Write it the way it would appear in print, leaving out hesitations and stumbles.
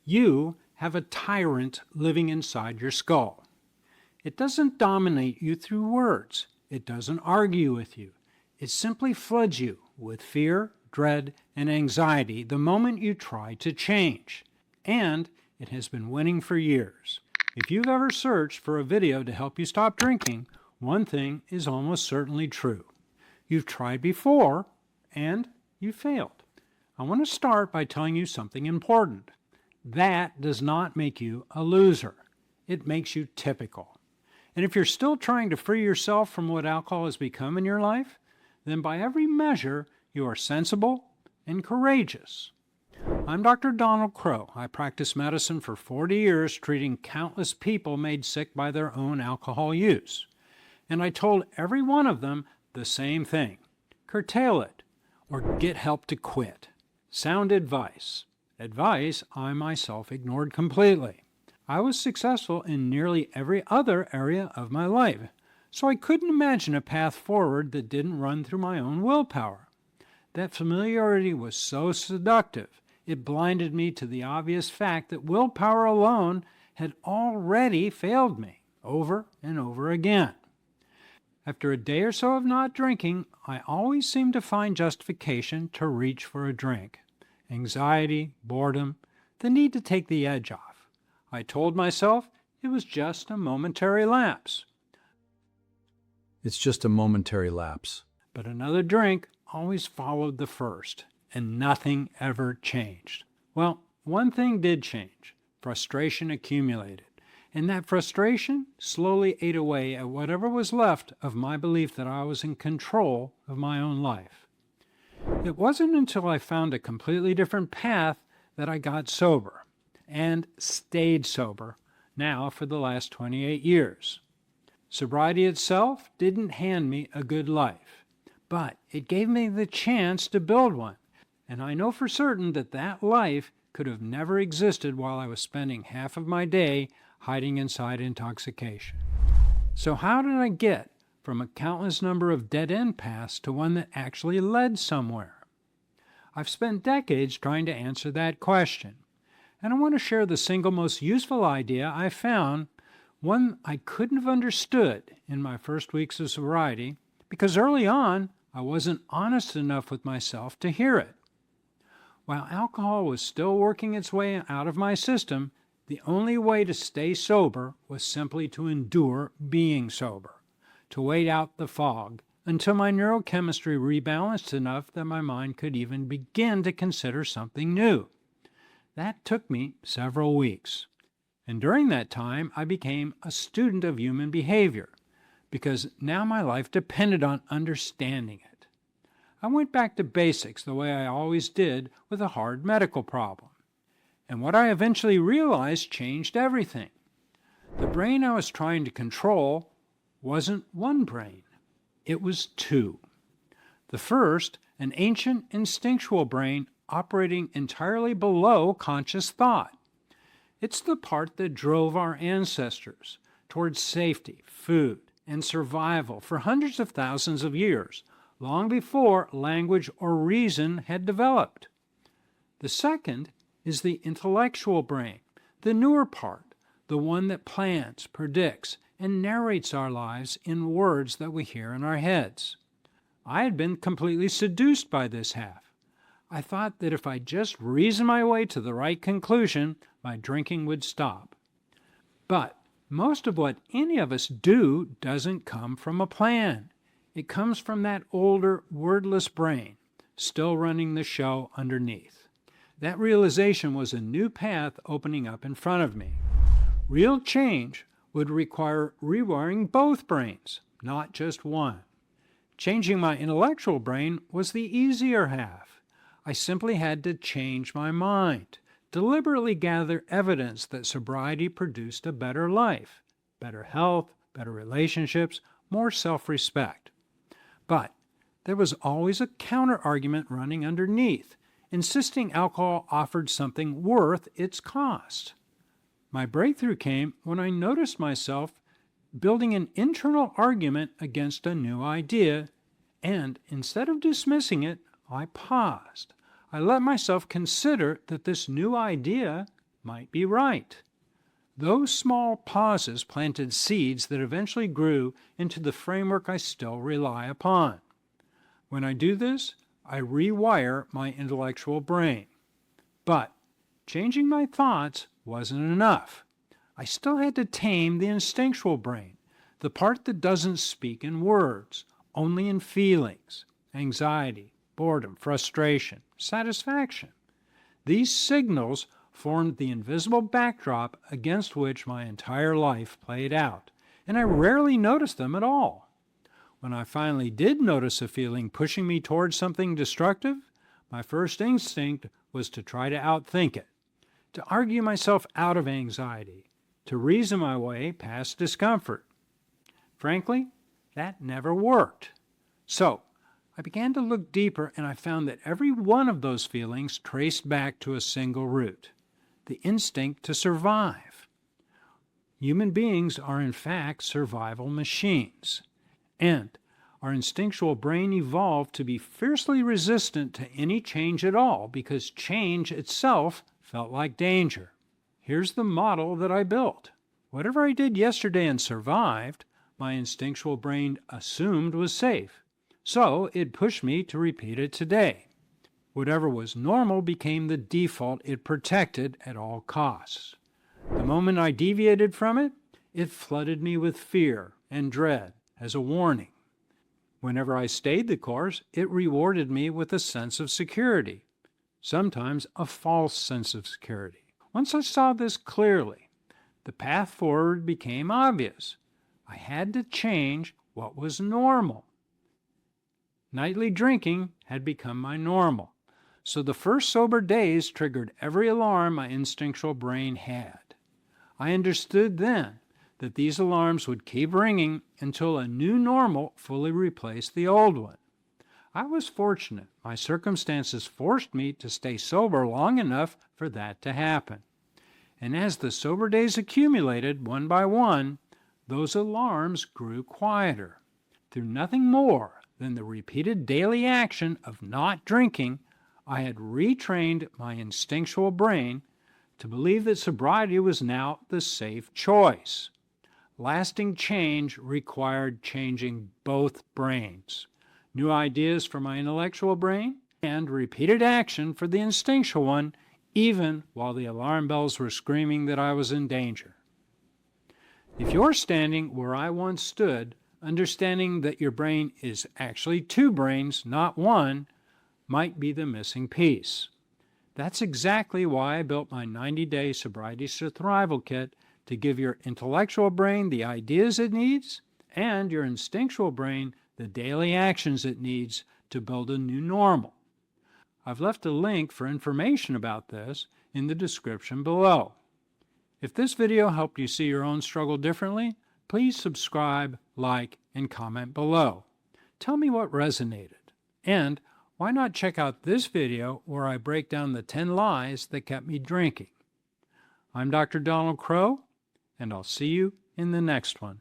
You have a tyrant living inside your skull. It doesn't dominate you through words. It doesn't argue with you. It simply floods you with fear, dread, and anxiety the moment you try to change. And it has been winning for years. If you've ever searched for a video to help you stop drinking, one thing is almost certainly true. You've tried before, and you failed. I want to start by telling you something important. That does not make you a loser. It makes you typical. And if you're still trying to free yourself from what alcohol has become in your life, then by every measure, you are sensible and courageous. I'm Dr. Donald Crowe. I practiced medicine for 40 years, treating countless people made sick by their own alcohol use. And I told every one of them the same thing. Curtail it, or get help to quit. Sound advice. Advice I myself ignored completely. I was successful in nearly every other area of my life, so I couldn't imagine a path forward that didn't run through my own willpower. That familiarity was so seductive, it blinded me to the obvious fact that willpower alone had already failed me over and over again. After a day or so of not drinking, I always seemed to find justification to reach for a drink. Anxiety, boredom, the need to take the edge off. I told myself it was just a momentary lapse. It's just a momentary lapse. But another drink always followed the first, and nothing ever changed. Well, one thing did change. Frustration accumulated. And that frustration slowly ate away at whatever was left of my belief that I was in control of my own life. It wasn't until I found a completely different path that I got sober, and stayed sober, now for the last 28 years. Sobriety itself didn't hand me a good life, but it gave me the chance to build one, and I know for certain that that life could have never existed while I was spending half of my day hiding inside intoxication. So how did I get from a countless number of dead-end paths to one that actually led somewhere? I've spent decades trying to answer that question, and I want to share the single most useful idea I found, one I couldn't have understood in my first weeks of sobriety, because early on I wasn't honest enough with myself to hear it. While alcohol was still working its way out of my system, the only way to stay sober was simply to endure being sober, to wait out the fog until my neurochemistry rebalanced enough that my mind could even begin to consider something new. That took me several weeks. And during that time, I became a student of human behavior, because now my life depended on understanding it. I went back to basics the way I always did with a hard medical problem. And what I eventually realized changed everything. The brain I was trying to control wasn't one brain. It was two. The first, an ancient instinctual brain operating entirely below conscious thought. It's the part that drove our ancestors towards safety, food, and survival for hundreds of thousands of years, long before language or reason had developed. The second is the intellectual brain, the newer part, the one that plans, predicts, and narrates our lives in words that we hear in our heads. I had been completely seduced by this half. I thought that if I just reasoned my way to the right conclusion, my drinking would stop. But most of what any of us do doesn't come from a plan. It comes from that older, wordless brain, still running the show underneath. That realization was a new path opening up in front of me. Real change would require rewiring both brains, not just one. Changing my intellectual brain was the easier half. I simply had to change my mind, deliberately gather evidence that sobriety produced a better life, better health, better relationships, more self-respect. But there was always a counter-argument running underneath, insisting alcohol offered something worth its cost. My breakthrough came when I noticed myself building an internal argument against a new idea, and instead of dismissing it, I paused. I let myself consider that this new idea might be right. Those small pauses planted seeds that eventually grew into the framework I still rely upon. When I do this, I rewire my intellectual brain. But changing my thoughts wasn't enough. I still had to tame the instinctual brain, the part that doesn't speak in words, only in feelings, anxiety, boredom, frustration, satisfaction. These signals formed the invisible backdrop against which my entire life played out, and I rarely noticed them at all. When I finally did notice a feeling pushing me towards something destructive, my first instinct was to try to outthink it, to argue myself out of anxiety, to reason my way past discomfort. Frankly, that never worked. So, I began to look deeper, and I found that every one of those feelings traced back to a single root: the instinct to survive. Human beings are in fact survival machines, and our instinctual brain evolved to be fiercely resistant to any change at all because change itself felt like danger. Here's the model that I built. Whatever I did yesterday and survived, my instinctual brain assumed was safe, so it pushed me to repeat it today. Whatever was normal became the default it protected at all costs. The moment I deviated from it, it flooded me with fear and dread as a warning. Whenever I stayed the course, it rewarded me with a sense of security, sometimes a false sense of security. Once I saw this clearly, the path forward became obvious. I had to change what was normal. Nightly drinking had become my normal, so the first sober days triggered every alarm my instinctual brain had. I understood then that these alarms would keep ringing until a new normal fully replaced the old one. I was fortunate. My circumstances forced me to stay sober long enough for that to happen. And as the sober days accumulated one by one, those alarms grew quieter. Through nothing more than the repeated daily action of not drinking, I had retrained my instinctual brain to believe that sobriety was now the safe choice. Lasting change required changing both brains. New ideas for my intellectual brain and repeated action for the instinctual one, even while the alarm bells were screaming that I was in danger. If you're standing where I once stood, understanding that your brain is actually two brains, not one, might be the missing piece. That's exactly why I built my 90-day sobriety survival kit, to give your intellectual brain the ideas it needs and your instinctual brain the daily actions it needs to build a new normal. I've left a link for information about this in the description below. If this video helped you see your own struggle differently, please subscribe, like, and comment below. Tell me what resonated. And why not check out this video where I break down the 10 lies that kept me drinking. I'm Dr. Donald Crowe, and I'll see you in the next one.